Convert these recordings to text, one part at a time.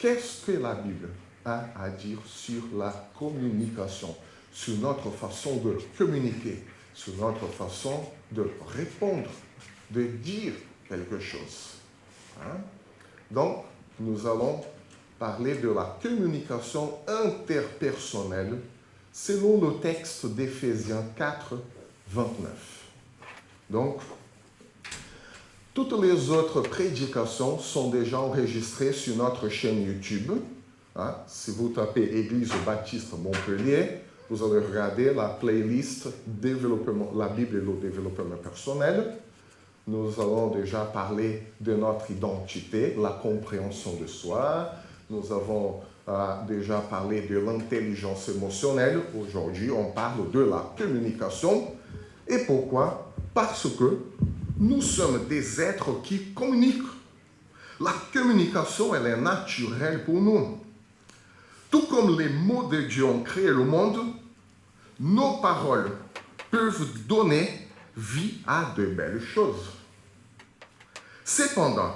Qu'est-ce que la Bible a à dire sur la communication, sur notre façon de communiquer, sur notre façon de répondre, de dire quelque chose? Donc, nous allons parler de la communication interpersonnelle selon le texte d'Éphésiens 4, 29. Donc, toutes les autres prédications sont déjà enregistrées sur notre chaîne YouTube. Si vous tapez Église Baptiste Montpellier, vous allez regarder la playlist développement, la Bible et le développement personnel. Nous allons déjà parler de notre identité, la compréhension de soi. Nous avons déjà parlé de l'intelligence émotionnelle. Aujourd'hui, on parle de la communication. Et pourquoi? Parce que nous sommes des êtres qui communiquent. La communication, elle est naturelle pour nous. Tout comme les mots de Dieu ont créé le monde, nos paroles peuvent donner vie à de belles choses. Cependant,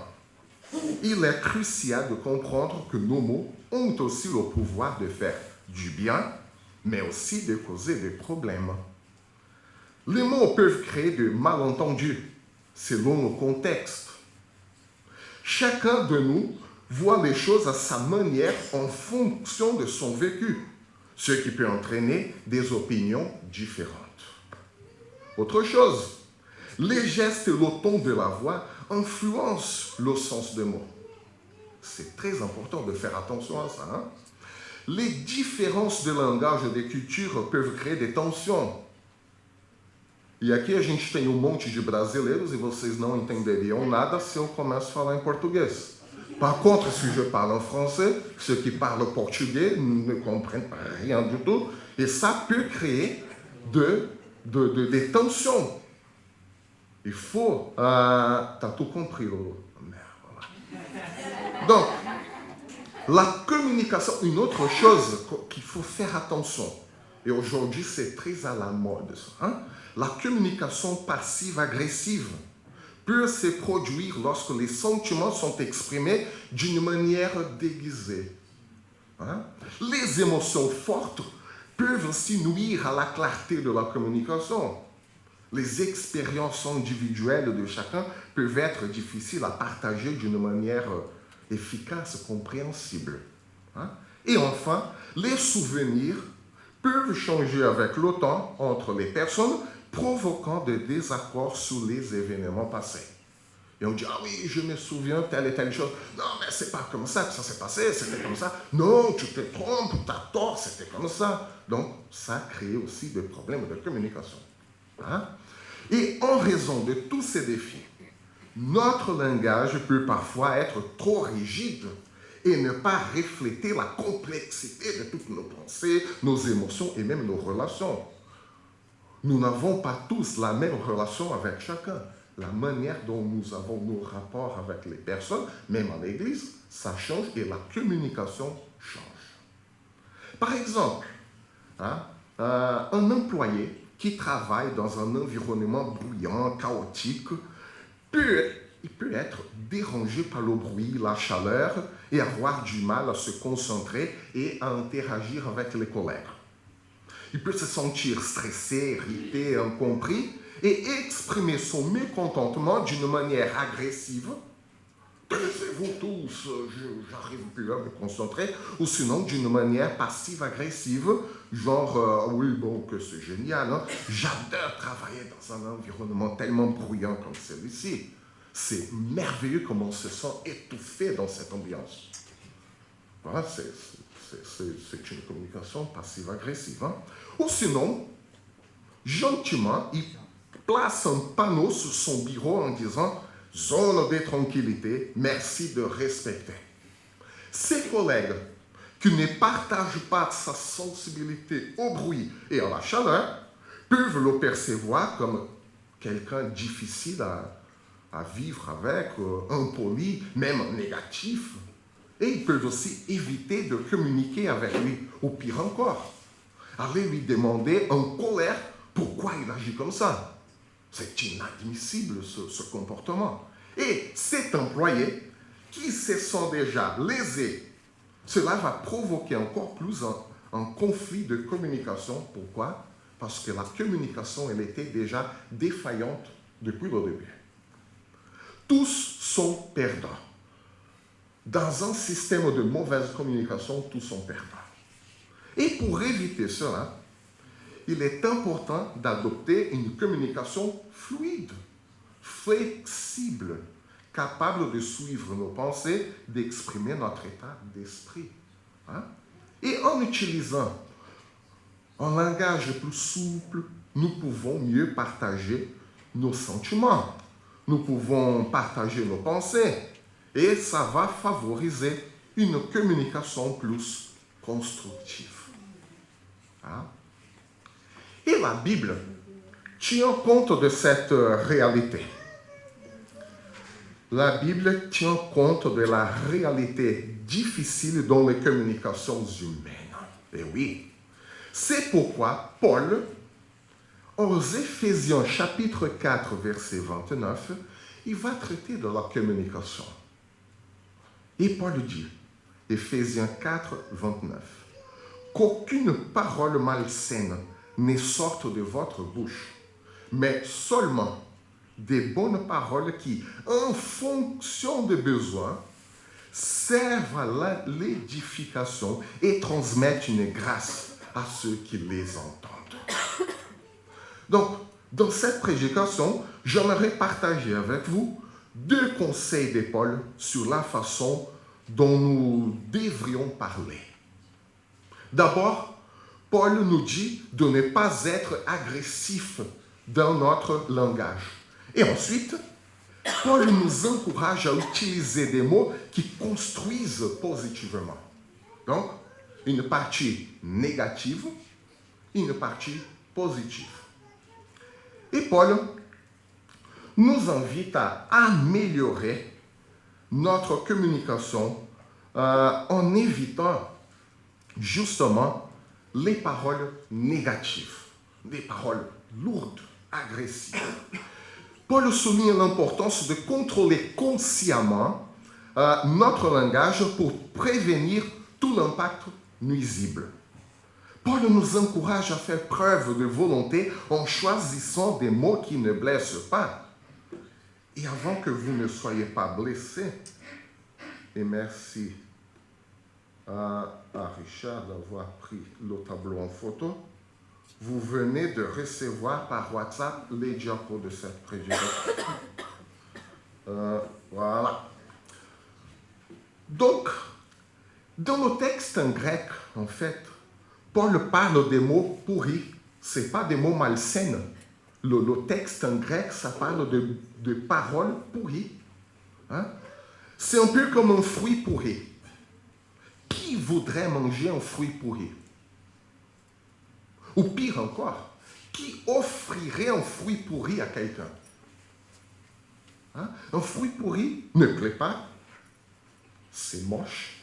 il est crucial de comprendre que nos mots ont aussi le pouvoir de faire du bien, mais aussi de causer des problèmes. Les mots peuvent créer des malentendus selon le contexte. Chacun de nous voit les choses à sa manière en fonction de son vécu, ce qui peut entraîner des opinions différentes. Autre chose, les gestes et le ton de la voix influencent le sens des mots. C'est très important de faire attention à ça. Les différences de langage et de culture peuvent créer des tensions. E aqui a gente tem monte de brasileiros e vocês não entenderiam nada se eu começo a falar em português. Par contre, si je parle en français, ceux qui parlent portugais ne comprennent rien du tout et ça peut créer des tensions. Il faut... t'as tout compris, Lolo. Voilà. Donc, la communication, une autre chose qu'il faut faire attention, et aujourd'hui c'est très à la mode, la communication passive-agressive peut se produire lorsque les sentiments sont exprimés d'une manière déguisée. Les émotions fortes peuvent aussi nuire à la clarté de la communication. Les expériences individuelles de chacun peuvent être difficiles à partager d'une manière efficace, compréhensible. Et enfin, les souvenirs peuvent changer avec le temps entre les personnes, provoquant des désaccords sur les événements passés. Et on dit, ah oui, je me souviens telle et telle chose. Non, mais c'est pas comme ça que ça s'est passé, c'était comme ça. Non, tu te trompes, tu as tort, c'était comme ça. Donc, ça crée aussi des problèmes de communication. Et en raison de tous ces défis, notre langage peut parfois être trop rigide et ne pas refléter la complexité de toutes nos pensées, nos émotions et même nos relations. Nous n'avons pas tous la même relation avec chacun. La manière dont nous avons nos rapports avec les personnes, même à l'église, ça change et la communication change. Par exemple, un employé qui travaille dans un environnement bruyant, chaotique, il peut être dérangé par le bruit, la chaleur et avoir du mal à se concentrer et à interagir avec les collègues. Il peut se sentir stressé, irrité, incompris et exprimer son mécontentement d'une manière agressive. Taisez-vous tous, j'arrive plus à me concentrer. Ou sinon d'une manière passive-agressive, genre, oui, bon, que c'est génial, j'adore travailler dans un environnement tellement bruyant comme celui-ci. C'est merveilleux comment on se sent étouffé dans cette ambiance. Voilà, c'est une communication passive-agressive. Ou sinon, gentiment, il place un panneau sur son bureau en disant « Zone de tranquillité, merci de respecter ». Ses collègues qui ne partagent pas sa sensibilité au bruit et à la chaleur peuvent le percevoir comme quelqu'un difficile à vivre avec, impoli, même négatif. Et ils peuvent aussi éviter de communiquer avec lui, ou pire encore, aller lui demander en colère pourquoi il agit comme ça. C'est inadmissible ce comportement. Et cet employé qui se sent déjà lésé Cela va provoquer encore plus un conflit de communication. Pourquoi? Parce que la communication, elle était déjà défaillante depuis le début. Tous sont perdants. Dans un système de mauvaise communication, tous sont perdants. Et pour éviter cela, il est important d'adopter une communication fluide, flexible, capable de suivre nos pensées, d'exprimer notre état d'esprit. Et en utilisant un langage plus souple, nous pouvons mieux partager nos sentiments. Nous pouvons partager nos pensées. Et ça va favoriser une communication plus constructive. Et la Bible tient compte de cette réalité. La Bible tient compte de la réalité difficile dans les communications humaines. Et oui, c'est pourquoi Paul, aux Éphésiens chapitre 4, verset 29, il va traiter de la communication. Et Paul dit, Éphésiens 4, 29, qu'aucune parole malsaine ne sorte de votre bouche, mais seulement des bonnes paroles qui, en fonction des besoins, servent à l'édification et transmettent une grâce à ceux qui les entendent. Donc, dans cette prédication, j'aimerais partager avec vous 2 conseils de Paul sur la façon dont nous devrions parler. D'abord, Paul nous dit de ne pas être agressif dans notre langage. Et ensuite, Paul nous encourage à utiliser des mots qui construisent positivement. Donc, une partie négative, une partie positive. Et Paul nous invite à améliorer notre communication en évitant justement les paroles négatives, des paroles lourdes, agressives. Paul souligne l'importance de contrôler consciemment notre langage pour prévenir tout l'impact nuisible. Paul nous encourage à faire preuve de volonté en choisissant des mots qui ne blessent pas. Et avant que vous ne soyez pas blessés, et merci à Richard d'avoir pris le tableau en photo, vous venez de recevoir par WhatsApp les diapos de cette prédication. Voilà. Donc, dans le texte en grec, en fait, Paul parle des mots pourris. Ce n'est pas des mots malsaines. Le texte en grec, ça parle de paroles pourries. C'est un peu comme un fruit pourri. Qui voudrait manger un fruit pourri? Ou pire encore, qui offrirait un fruit pourri à quelqu'un? Un fruit pourri ne plaît pas, c'est moche,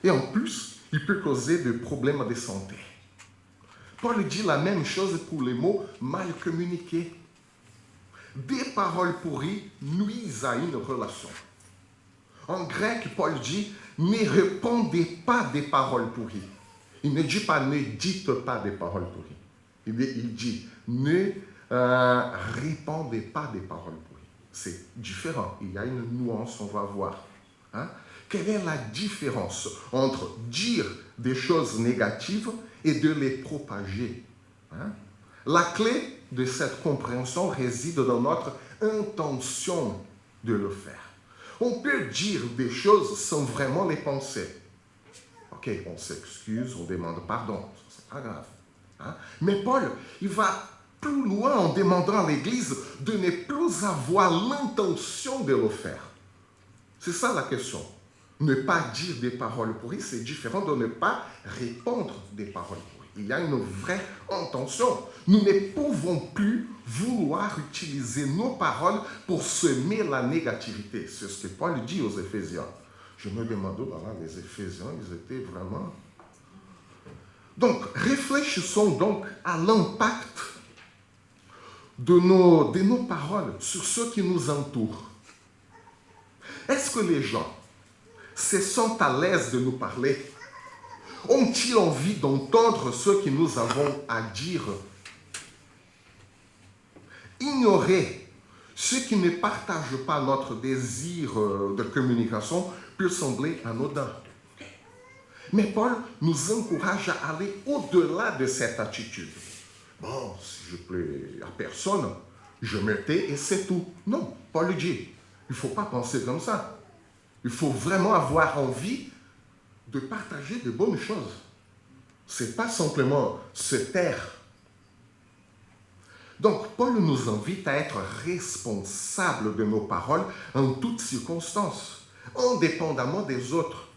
et en plus, il peut causer des problèmes de santé. Paul dit la même chose pour les mots mal communiqués. Des paroles pourries nuisent à une relation. En grec, Paul dit, ne répondez pas des paroles pourries. Il ne dit pas, ne dites pas des paroles pourries. Il dit, ne répondez pas des paroles pourries. C'est différent. Il y a une nuance, on va voir. Quelle est la différence entre dire des choses négatives et de les propager? La clé de cette compréhension réside dans notre intention de le faire. On peut dire des choses sans vraiment les penser. Ok, on s'excuse, on demande pardon, c'est pas grave. Mais Paul, il va plus loin en demandant à l'Église de ne plus avoir l'intention de le faire. C'est ça la question. Ne pas dire des paroles pourries, c'est différent de ne pas répondre des paroles pourries. Il y a une vraie intention. Nous ne pouvons plus vouloir utiliser nos paroles pour semer la négativité. C'est ce que Paul dit aux Éphésiens. Je me demande, les Éphésiens, ils étaient vraiment... Donc, réfléchissons donc à l'impact de nos paroles sur ceux qui nous entourent. Est-ce que les gens se sentent à l'aise de nous parler? Ont-ils envie d'entendre ce que nous avons à dire? Ignorer ceux qui ne partagent pas notre désir de communication peut sembler anodin. Mais Paul nous encourage à aller au-delà de cette attitude. Bon, si je plais à personne, je me tais et c'est tout. Non, Paul dit, il ne faut pas penser comme ça. Il faut vraiment avoir envie de partager de bonnes choses. Ce n'est pas simplement se taire. Donc, Paul nous invite à être responsables de nos paroles en toutes circonstances, indépendamment des autres.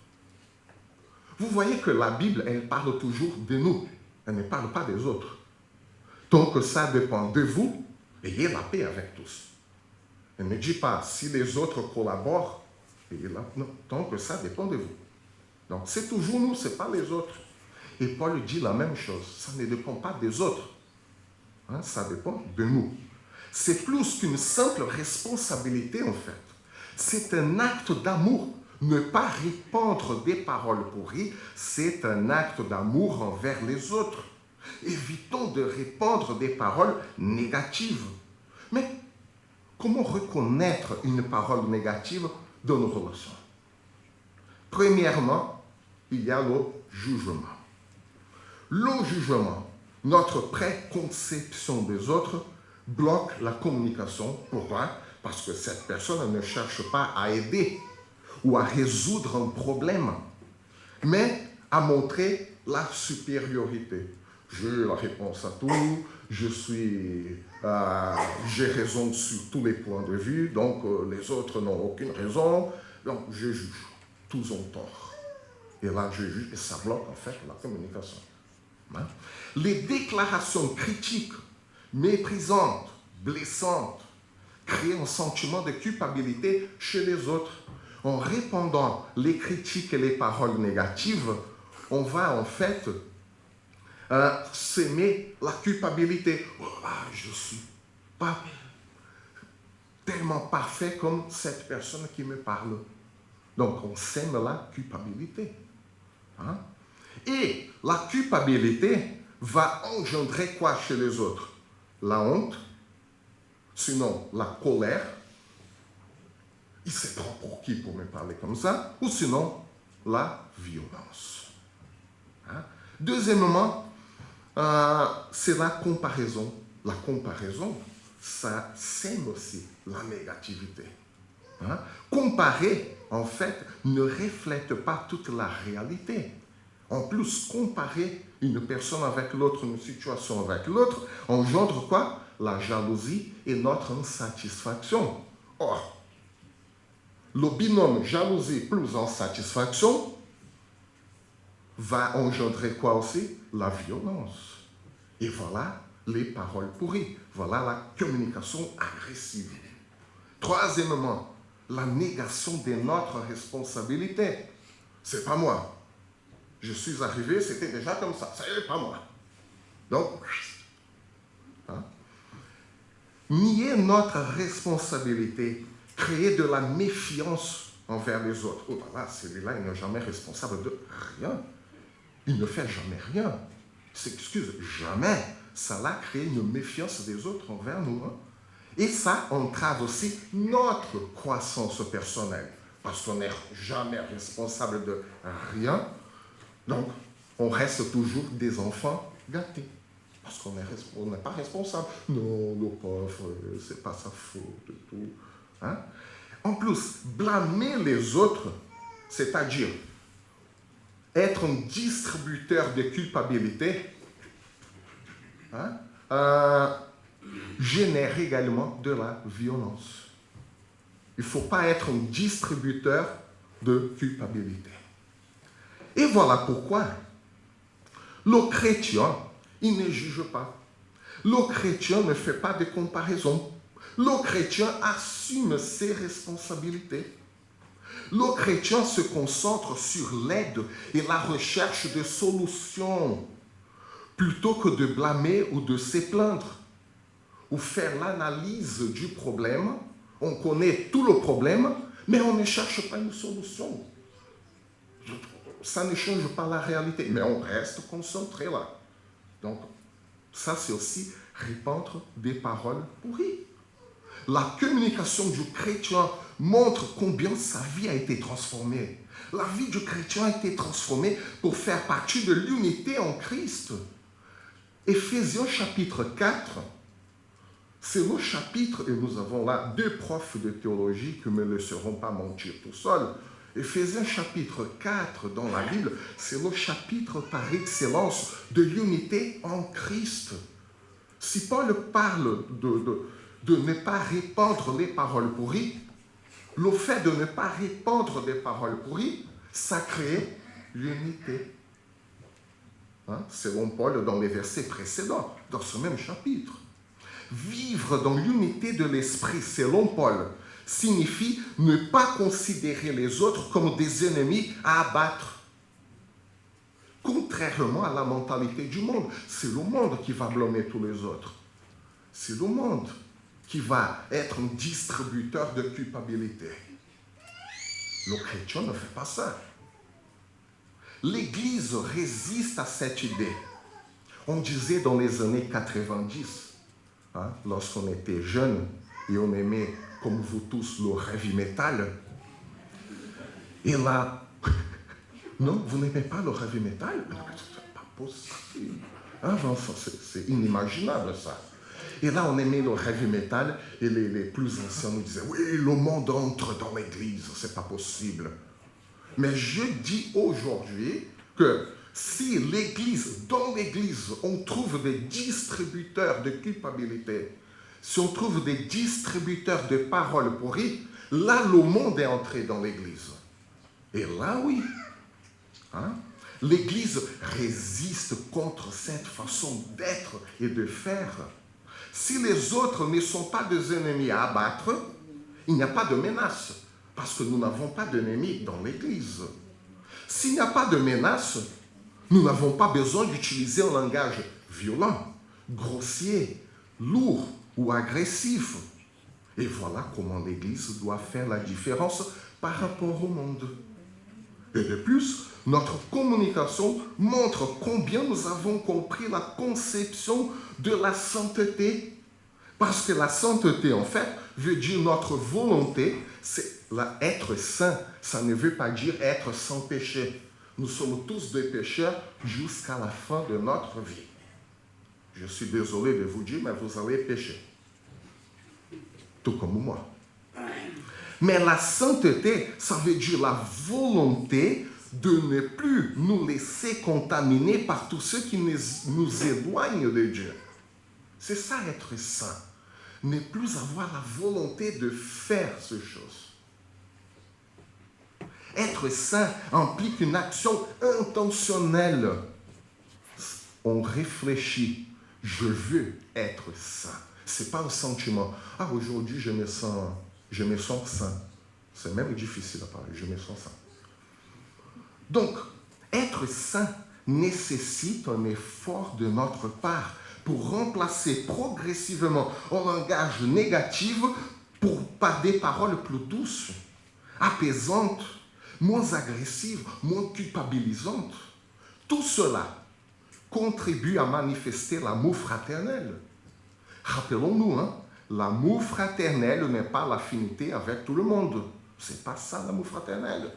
Vous voyez que la Bible, elle parle toujours de nous. Elle ne parle pas des autres. Donc, ça dépend de vous. Ayez la paix avec tous. Elle ne dit pas, si les autres collaborent, ayez la paix. Non, donc ça dépend de vous. Donc, c'est toujours nous, ce n'est pas les autres. Et Paul dit la même chose. Ça ne dépend pas des autres. Hein, ça dépend de nous. C'est plus qu'une simple responsabilité, en fait. C'est un acte d'amour. Ne pas répandre des paroles pourries, c'est un acte d'amour envers les autres. Évitons de répandre des paroles négatives. Mais comment reconnaître une parole négative dans nos relations? Premièrement, il y a le jugement. Le jugement, notre préconception des autres, bloque la communication. Pourquoi? Parce que cette personne ne cherche pas à aider ou à résoudre un problème, mais à montrer la supériorité. J'ai la réponse à tout, j'ai raison sur tous les points de vue, donc les autres n'ont aucune raison, donc je juge, tous ont tort. Et là, je juge, et ça bloque en fait la communication. Hein? Les déclarations critiques, méprisantes, blessantes, créent un sentiment de culpabilité chez les autres. En répandant les critiques et les paroles négatives, on va en fait s'aimer la culpabilité. Oh, je ne suis pas tellement parfait comme cette personne qui me parle. Donc, on sème la culpabilité. Hein? Et la culpabilité va engendrer quoi chez les autres? La honte, sinon la colère. Il se prend pour qui pour me parler comme ça? Ou sinon, la violence. Hein? Deuxièmement, c'est la comparaison. La comparaison, ça sème aussi la négativité. Hein? Comparer, en fait, ne reflète pas toute la réalité. En plus, comparer une personne avec l'autre, une situation avec l'autre, engendre quoi? La jalousie et notre insatisfaction. Or, le binôme jalousie plus insatisfaction va engendrer quoi aussi? La violence. Et voilà les paroles pourries. Voilà la communication agressive. Troisièmement, la négation de notre responsabilité. C'est pas moi. Je suis arrivé, c'était déjà comme ça. Ça n'est pas moi. Donc, hein? Nier notre responsabilité, créer de la méfiance envers les autres. Oh là là, celui-là, il n'est jamais responsable de rien. Il ne fait jamais rien. Il s'excuse jamais. Ça va créer une méfiance des autres envers nous. Hein? Et ça entrave aussi notre croissance personnelle. Parce qu'on n'est jamais responsable de rien. Donc, on reste toujours des enfants gâtés. Parce qu'on n'est pas responsable. Non, le pauvre, c'est pas sa faute et tout. Hein? En plus, blâmer les autres, c'est-à-dire être un distributeur de culpabilité, hein, génère également de la violence. Il ne faut pas être un distributeur de culpabilité. Et voilà pourquoi le chrétien, il ne juge pas. Le chrétien ne fait pas de comparaison. Le chrétien assume ses responsabilités. Le chrétien se concentre sur l'aide et la recherche de solutions plutôt que de blâmer ou de se plaindre ou faire l'analyse du problème. On connaît tout le problème, mais on ne cherche pas une solution. ça ne change pas la réalité, mais on reste concentré là. Donc, ça c'est aussi répandre des paroles pourries. La communication du chrétien montre combien sa vie a été transformée. La vie du chrétien a été transformée pour faire partie de l'unité en Christ. Éphésiens chapitre 4, c'est le chapitre, et nous avons là 2 profs de théologie qui ne me laisseront pas mentir tout seuls. Éphésiens chapitre 4 dans la Bible, c'est le chapitre par excellence de l'unité en Christ. Si Paul parle de ne pas répandre les paroles pourries, le fait de ne pas répandre des paroles pourries, ça crée l'unité. Selon Paul dans les versets précédents, dans ce même chapitre. Vivre dans l'unité de l'esprit, selon Paul, signifie ne pas considérer les autres comme des ennemis à abattre. Contrairement à la mentalité du monde, c'est le monde qui va blâmer tous les autres. C'est le monde qui va être un distributeur de culpabilité. Le chrétien ne fait pas ça. L'Église résiste à cette idée. On disait dans les années 90, lorsqu'on était jeune et on aimait, comme vous tous, le heavy metal. Et là, non, vous n'aimez pas le heavy metal? C'est pas possible. Vincent, c'est inimaginable ça. Et là, on aimait le heavy metal et les plus anciens nous disaient, oui, le monde entre dans l'Église, c'est pas possible. Mais je dis aujourd'hui que si l'Église, dans l'Église, on trouve des distributeurs de culpabilité, si on trouve des distributeurs de paroles pourries, là, le monde est entré dans l'Église. Et là, oui. L'Église résiste contre cette façon d'être et de faire. Si les autres ne sont pas des ennemis à abattre, il n'y a pas de menace. Parce que nous n'avons pas d'ennemis dans l'Église. S'il n'y a pas de menace, nous n'avons pas besoin d'utiliser un langage violent, grossier, lourd ou agressif. Et voilà comment l'Église doit faire la différence par rapport au monde. Et de plus, notre communication montre combien nous avons compris la conception de la sainteté. Parce que la sainteté, en fait, veut dire notre volonté, c'est être saint. Ça ne veut pas dire être sans péché. Nous sommes tous des pécheurs jusqu'à la fin de notre vie. Je suis désolé de vous dire, mais vous allez pécher. Tout comme moi. Mais la sainteté, ça veut dire la volonté de ne plus nous laisser contaminer par tous ceux qui nous éloignent de Dieu. C'est ça être saint. Ne plus avoir la volonté de faire ces choses. Être saint implique une action intentionnelle. On réfléchit. Je veux être saint. Ce n'est pas un sentiment. Aujourd'hui, je me sens saint. C'est même difficile à parler. Je me sens saint. Donc, être saint nécessite un effort de notre part pour remplacer progressivement un langage négatif par des paroles plus douces, apaisantes, moins agressives, moins culpabilisantes. Tout cela contribue à manifester l'amour fraternel. Rappelons-nous, l'amour fraternel n'est pas l'affinité avec tout le monde. Ce n'est pas ça l'amour fraternel.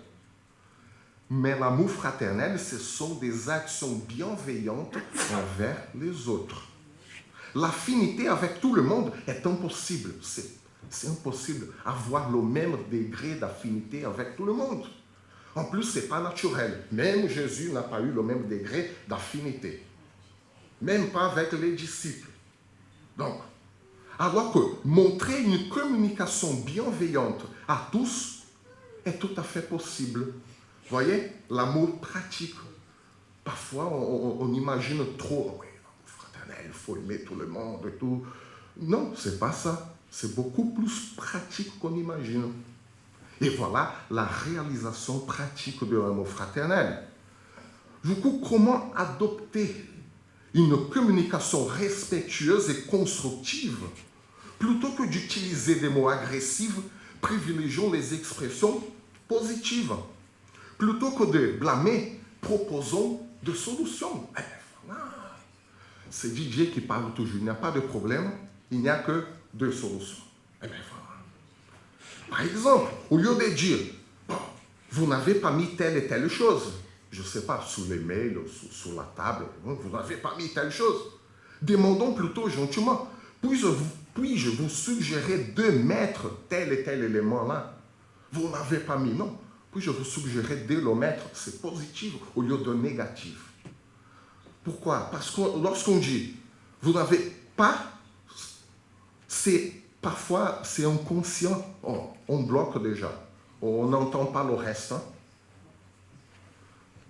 Mais l'amour fraternel, ce sont des actions bienveillantes envers les autres. L'affinité avec tout le monde est impossible. C'est impossible d'avoir le même degré d'affinité avec tout le monde. En plus, ce n'est pas naturel. Même Jésus n'a pas eu le même degré d'affinité. Même pas avec les disciples. Donc, alors que montrer une communication bienveillante à tous est tout à fait possible. Vous voyez, l'amour pratique. Parfois, on imagine trop, oui, l'amour fraternel, il faut aimer tout le monde et tout. Non, ce n'est pas ça. C'est beaucoup plus pratique qu'on imagine. Et voilà la réalisation pratique de l'amour fraternel. Du coup, comment adopter une communication respectueuse et constructive plutôt que d'utiliser des mots agressifs, privilégions les expressions positives. plutôt que de blâmer, proposons des solutions. Voilà. C'est Didier qui parle toujours. Il n'y a pas de problème, il n'y a que deux solutions. Voilà. Par exemple, au lieu de dire, bon, vous n'avez pas mis telle et telle chose, je ne sais pas, sous les mails, sous la table, vous n'avez pas mis telle chose. Demandons plutôt gentiment, puis-je vous suggérer de mettre tel et tel élément là? Vous n'avez pas mis, non. Puis-je vous suggérer de le mettre? C'est positif au lieu de négatif. Pourquoi? Parce que lorsqu'on dit, vous n'avez pas, parfois c'est inconscient. Oh, on bloque déjà. On n'entend pas le reste. Hein?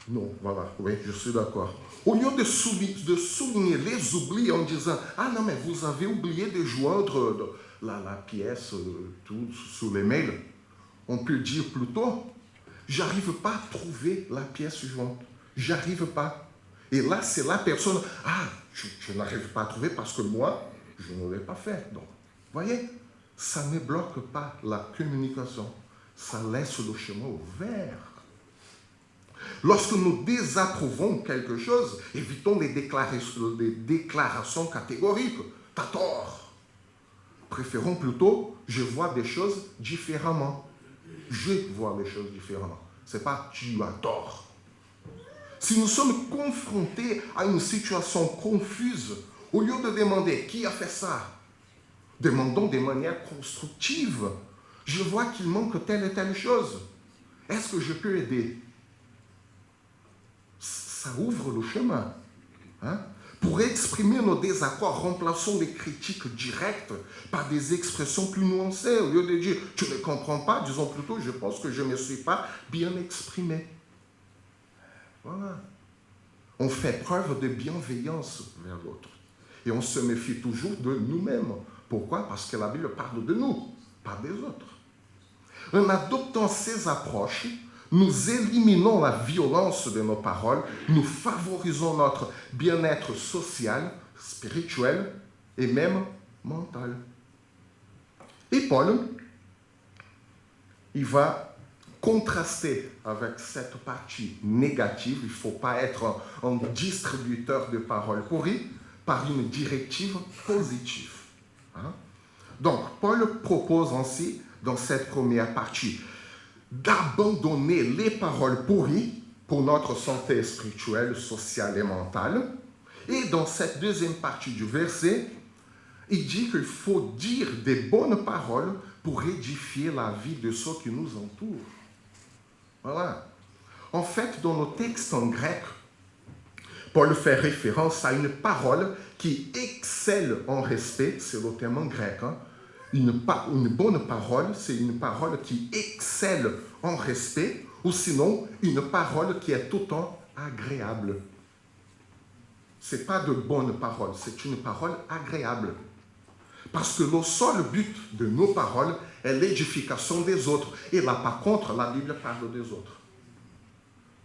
Non, voilà, oui, je suis d'accord. Au lieu de souligner les oublis en disant, ah non, mais vous avez oublié de joindre la pièce, tout sous les mails, on peut dire plutôt, j'arrive pas à trouver la pièce suivante. J'arrive pas. Et là, c'est la personne, ah, je n'arrive pas à trouver parce que moi, je ne l'ai pas fait. Donc, voyez, ça ne bloque pas la communication. Ça laisse le chemin ouvert. Lorsque nous désapprouvons quelque chose, évitons les déclarations catégoriques. T'as tort. Préférons plutôt, je vois des choses différemment. Je vois les choses différemment. Ce n'est pas tu as tort. Si nous sommes confrontés à une situation confuse, au lieu de demander qui a fait ça, demandons de manière constructive. Je vois qu'il manque telle et telle chose. Est-ce que je peux aider? Ça ouvre le chemin. Hein? Pour exprimer nos désaccords, remplaçons les critiques directes par des expressions plus nuancées. Au lieu de dire « tu ne comprends pas », disons plutôt « je pense que je ne me suis pas bien exprimé ». Voilà. On fait preuve de bienveillance vers l'autre. Et on se méfie toujours de nous-mêmes. Pourquoi? Parce que la Bible parle de nous, pas des autres. En adoptant ces approches, nous éliminons la violence de nos paroles, nous favorisons notre bien-être social, spirituel et même mental. Et Paul, il va contraster avec cette partie négative. Il ne faut pas être un distributeur de paroles pourries par une directive positive. Hein? Donc, Paul propose ainsi, dans cette première partie, d'abandonner les paroles pourries pour notre santé spirituelle, sociale et mentale. Et dans cette deuxième partie du verset, il dit qu'il faut dire des bonnes paroles pour édifier la vie de ceux qui nous entourent. Voilà. En fait, dans nos textes en grec, Paul fait référence à une parole qui excelle en respect, c'est le terme en grec. Hein. Une bonne parole, c'est une parole qui excelle en respect, ou sinon une parole qui est tout le temps agréable. Ce n'est pas de bonne parole, c'est une parole agréable. Parce que le seul but de nos paroles est l'édification des autres. Et là, par contre, la Bible parle des autres.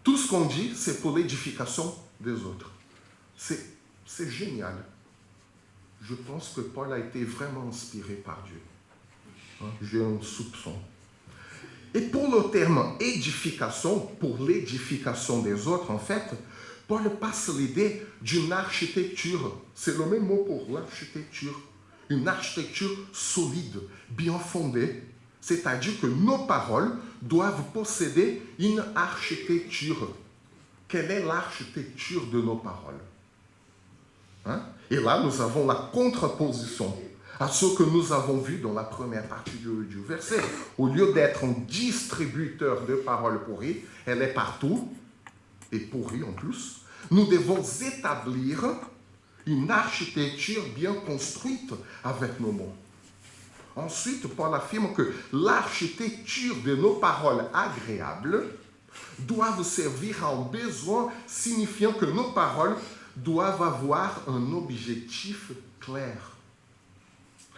Tout ce qu'on dit, c'est pour l'édification des autres. C'est génial. Je pense que Paul a été vraiment inspiré par Dieu. Hein, j'ai un soupçon. Et pour le terme édification, pour l'édification des autres, en fait, Paul passe l'idée d'une architecture. C'est le même mot pour l'architecture. Une architecture solide, bien fondée. C'est-à-dire que nos paroles doivent posséder une architecture. Quelle est l'architecture de nos paroles? Hein? Et là, nous avons la contraposition à ce que nous avons vu dans la première partie du verset. Au lieu d'être un distributeur de paroles pourries, elle est partout, et pourrie en plus. Nous devons établir une architecture bien construite avec nos mots. Ensuite, Paul affirme que l'architecture de nos paroles agréables doivent servir à un besoin, signifiant que nos paroles doivent avoir un objectif clair.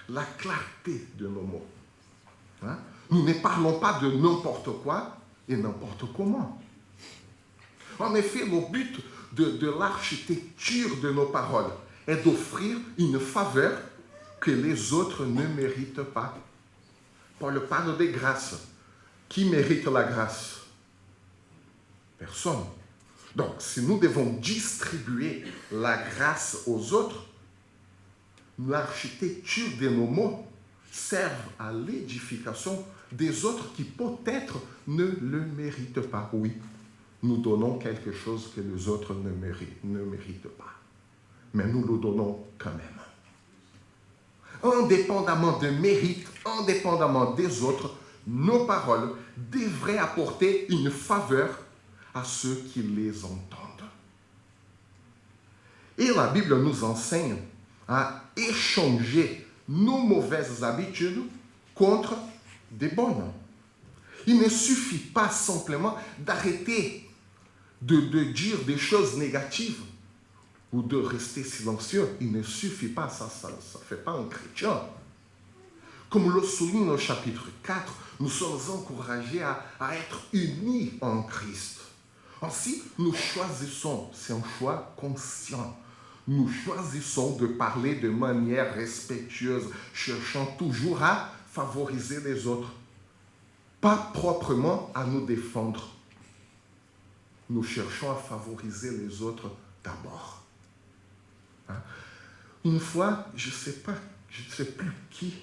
La clarté de nos mots. Hein? Nous ne parlons pas de n'importe quoi et n'importe comment. En effet, le but de l'architecture de nos paroles est d'offrir une faveur que les autres ne méritent pas. Paul parle de grâce. Qui mérite la grâce? Personne. Donc, si nous devons distribuer la grâce aux autres, l'architecture de nos mots serve à l'édification des autres qui peut-être ne le méritent pas. Oui, nous donnons quelque chose que les autres ne méritent pas. Mais nous le donnons quand même. Indépendamment de mérite, indépendamment des autres, nos paroles devraient apporter une faveur à ceux qui les entendent. Et la Bible nous enseigne à échanger nos mauvaises habitudes contre des bonnes. Il ne suffit pas simplement d'arrêter de dire des choses négatives ou de rester silencieux. Il ne suffit pas, ça ne fait pas un chrétien. Comme le souligne au chapitre 4, nous sommes encouragés à être unis en Christ. Ainsi, nous choisissons, c'est un choix conscient, nous choisissons de parler de manière respectueuse, cherchant toujours à favoriser les autres, pas proprement à nous défendre. Nous cherchons à favoriser les autres d'abord. Une fois, je ne sais plus qui,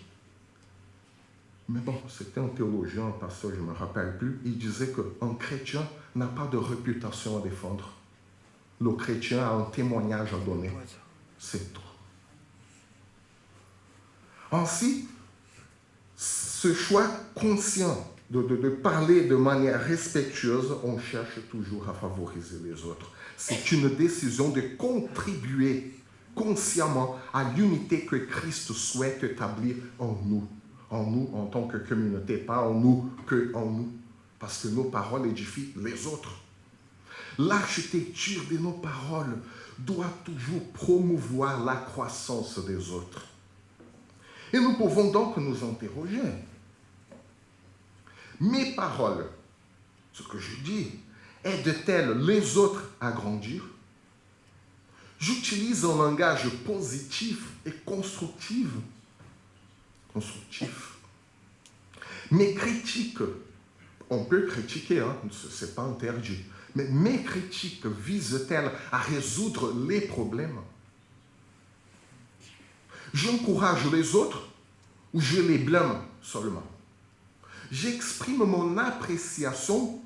mais bon, c'était un théologien, un pasteur, je ne me rappelle plus, il disait qu'un chrétien n'a pas de réputation à défendre. Le chrétien a un témoignage à donner. C'est tout. Ainsi, ce choix conscient de parler de manière respectueuse, on cherche toujours à favoriser les autres. C'est une décision de contribuer consciemment à l'unité que Christ souhaite établir en nous en tant que communauté, pas en nous que en nous, parce que nos paroles édifient les autres. L'architecture de nos paroles doit toujours promouvoir la croissance des autres. Et nous pouvons donc nous interroger. Mes paroles, ce que je dis, aident-elles les autres à grandir? J'utilise un langage positif et constructif. Mes critiques, on peut critiquer, ce n'est pas interdit, mais mes critiques visent-elles à résoudre les problèmes? J'encourage les autres ou je les blâme seulement? J'exprime mon appréciation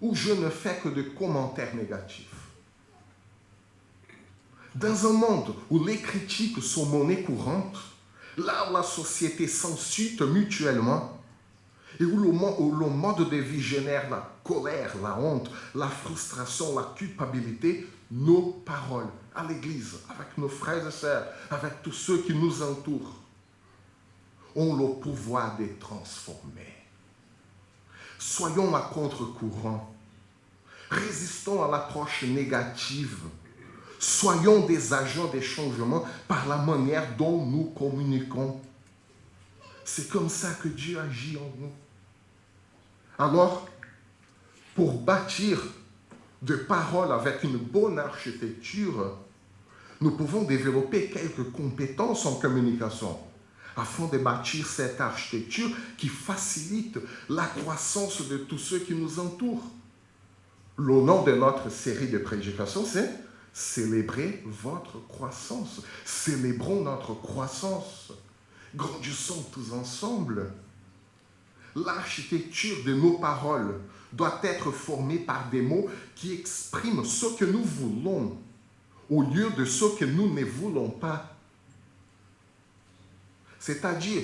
ou je ne fais que de commentaires négatifs? Dans un monde où les critiques sont monnaie courante, là où la société s'insulte mutuellement, et où le mode de vie génère la colère, la honte, la frustration, la culpabilité, nos paroles à l'église, avec nos frères et sœurs, avec tous ceux qui nous entourent, ont le pouvoir de transformer. Soyons à contre-courant. Résistons à l'approche négative. Soyons des agents des changements par la manière dont nous communiquons. C'est comme ça que Dieu agit en nous. Alors, pour bâtir de paroles avec une bonne architecture, nous pouvons développer quelques compétences en communication afin de bâtir cette architecture qui facilite la croissance de tous ceux qui nous entourent. Le nom de notre série de prédications, c'est « Célébrez votre croissance ». Célébrons notre croissance. Grandissons tous ensemble. L'architecture de nos paroles doit être formée par des mots qui expriment ce que nous voulons au lieu de ce que nous ne voulons pas. C'est-à-dire,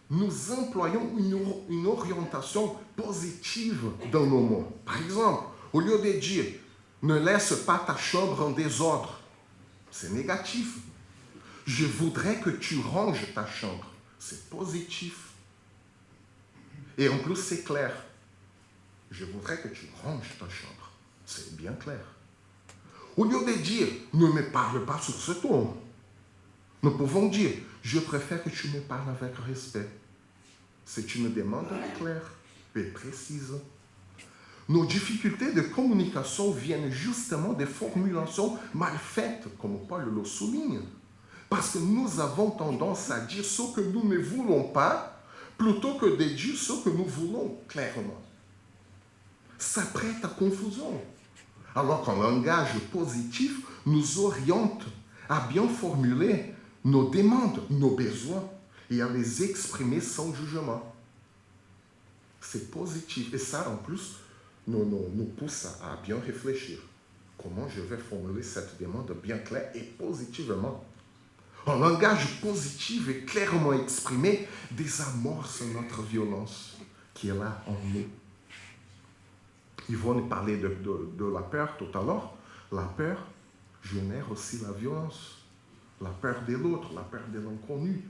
nous employons une orientation positive dans nos mots. Par exemple, au lieu de dire « ne laisse pas ta chambre en désordre », c'est négatif. Je voudrais que tu ranges ta chambre. C'est positif. Et en plus, c'est clair. Je voudrais que tu ranges ta chambre. C'est bien clair. Au lieu de dire « ne me parle pas sur ce ton », nous pouvons dire « je préfère que tu me parles avec respect ». C'est une demande claire et précise. Nos difficultés de communication viennent justement des formulations mal faites, comme Paul le souligne. Parce que nous avons tendance à dire ce que nous ne voulons pas, plutôt que de dire ce que nous voulons clairement. Ça prête à confusion. Alors qu'un langage positif nous oriente à bien formuler nos demandes, nos besoins et à les exprimer sans jugement. C'est positif. Et ça, en plus, nous pousse à bien réfléchir. Comment je vais formuler cette demande bien claire et positivement? Un langage positif et clairement exprimé désamorce notre violence qui est là en nous. Yvonne parlait de la peur tout à l'heure. La peur génère aussi la violence. La peur de l'autre, la peur de l'inconnu.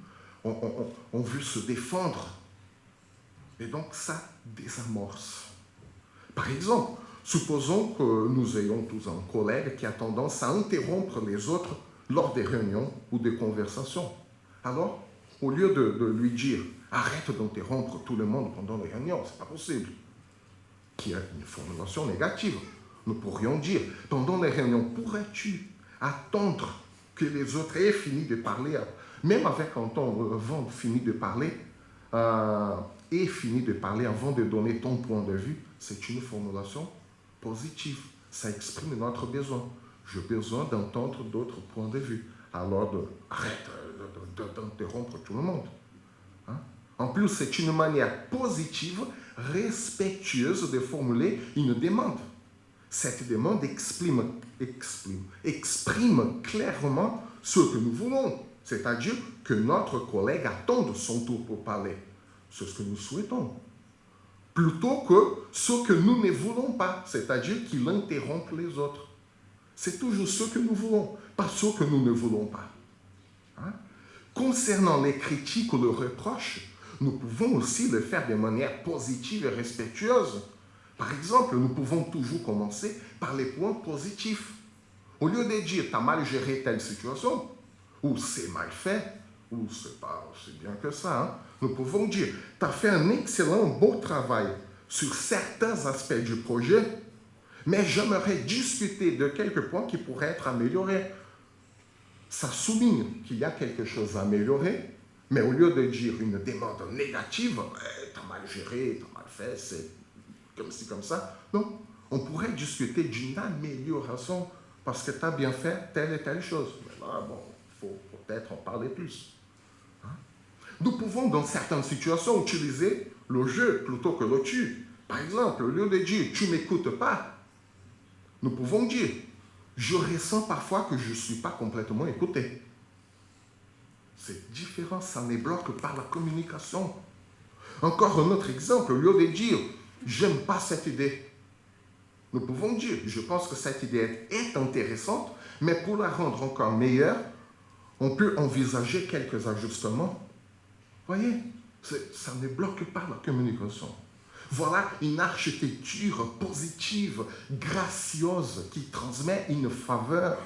On veut se défendre. Et donc ça désamorce. Par exemple, supposons que nous ayons tous un collègue qui a tendance à interrompre les autres lors des réunions ou des conversations. Alors, au lieu de lui dire « arrête d'interrompre tout le monde pendant les réunions, c'est pas possible », qui est une formulation négative, nous pourrions dire « pendant les réunions, pourrais-tu attendre que les autres aient fini de parler, même avec un temps avant fini de parler, et fini de parler avant de donner ton point de vue », c'est une formulation positive. Ça exprime notre besoin. J'ai besoin d'entendre d'autres points de vue. Alors, arrête d'interrompre tout le monde. Hein? En plus, c'est une manière positive, respectueuse de formuler une demande. Cette demande exprime clairement ce que nous voulons. C'est-à-dire que notre collègue attende son tour pour parler. C'est ce que nous souhaitons. Plutôt que ce que nous ne voulons pas, c'est-à-dire qu'il interrompe les autres. C'est toujours ce que nous voulons, pas ce que nous ne voulons pas. Hein? Concernant les critiques ou le reproche, nous pouvons aussi le faire de manière positive et respectueuse. Par exemple, nous pouvons toujours commencer par les points positifs. Au lieu de dire « t'as mal géré telle situation » ou « c'est mal fait » ou « c'est pas aussi bien que ça hein? », nous pouvons dire « t'as fait un excellent, beau travail sur certains aspects du projet, mais j'aimerais discuter de quelques points qui pourraient être améliorés. » Ça souligne qu'il y a quelque chose à améliorer, mais au lieu de dire une demande négative, t'as mal géré, t'as mal fait, c'est comme ci, comme ça. Non, on pourrait discuter d'une amélioration parce que t'as bien fait telle et telle chose. Mais là, bon, il faut peut-être en parler plus. Hein? Nous pouvons, dans certaines situations, utiliser le je plutôt que le tu. Par exemple, au lieu de dire « tu ne m'écoutes pas », nous pouvons dire « je ressens parfois que je ne suis pas complètement écouté ». C'est différent, ça ne bloque par la communication. Encore un autre exemple, au lieu de dire « j'aime pas cette idée », nous pouvons dire « je pense que cette idée est intéressante, mais pour la rendre encore meilleure, on peut envisager quelques ajustements. » Voyez, ça ne bloque pas la communication. Voilà une architecture positive, gracieuse, qui transmet une faveur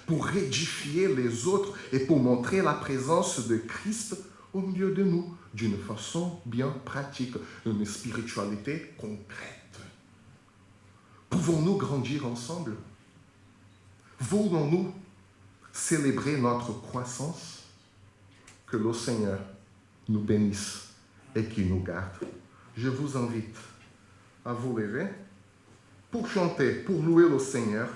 pour édifier les autres et pour montrer la présence de Christ au milieu de nous, d'une façon bien pratique, une spiritualité concrète. Pouvons-nous grandir ensemble? Voulons-nous célébrer notre croissance? Que le Seigneur nous bénisse et qu'il nous garde. Je vous invite à vous lever pour chanter, pour louer le Seigneur.